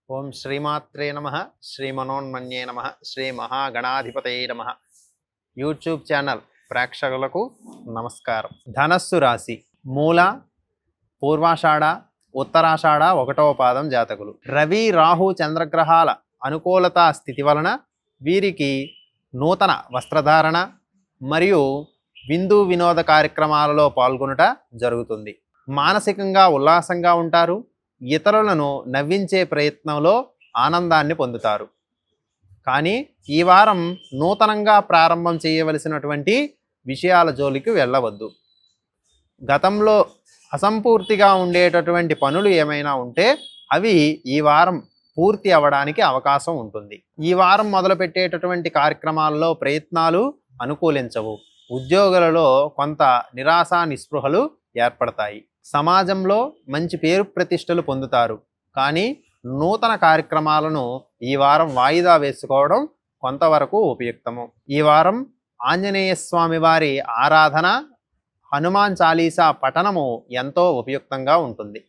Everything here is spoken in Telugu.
ఓం శ్రీమాత్రే నమ శ్రీమనోన్మన్యే నమ శ్రీ మహాగణాధిపతయే నమ. యూట్యూబ్ ఛానల్ ప్రేక్షకులకు నమస్కారం. ధనస్సు రాశి మూల, పూర్వాషాఢ, ఉత్తరాషాఢ 1వ పాదం జాతకులు. రవి రాహు చంద్రగ్రహాల అనుకూలతా స్థితి వలన వీరికి నూతన వస్త్రధారణ మరియు విందు వినోద కార్యక్రమాలలో పాల్గొనుట జరుగుతుంది. మానసికంగా ఉల్లాసంగా ఉంటారు. ఇతరులను నవ్వించే ప్రయత్నంలో ఆనందాన్ని పొందుతారు. కానీ ఈ వారం నూతనంగా ప్రారంభం చేయవలసినటువంటి విషయాల జోలికి వెళ్ళవద్దు. గతంలో అసంపూర్తిగా ఉండేటటువంటి పనులు ఏమైనా ఉంటే అవి ఈ వారం పూర్తి అవ్వడానికి అవకాశం ఉంటుంది. ఈ వారం మొదలుపెట్టేటటువంటి కార్యక్రమాల్లో ప్రయత్నాలు అనుకూలించవు. ఉద్యోగులలో కొంత నిరాశ నిస్పృహలు ఏర్పడతాయి. సమాజంలో మంచి పేరు ప్రతిష్టలు పొందుతారు. కానీ నూతన కార్యక్రమాలను ఈ వారం వాయిదా వేసుకోవడం కొంతవరకు ఉపయుక్తము. ఈ వారం ఆంజనేయ స్వామి వారి ఆరాధన, హనుమాన్ చాలీసా పఠనము ఎంతో ఉపయుక్తంగా ఉంటుంది.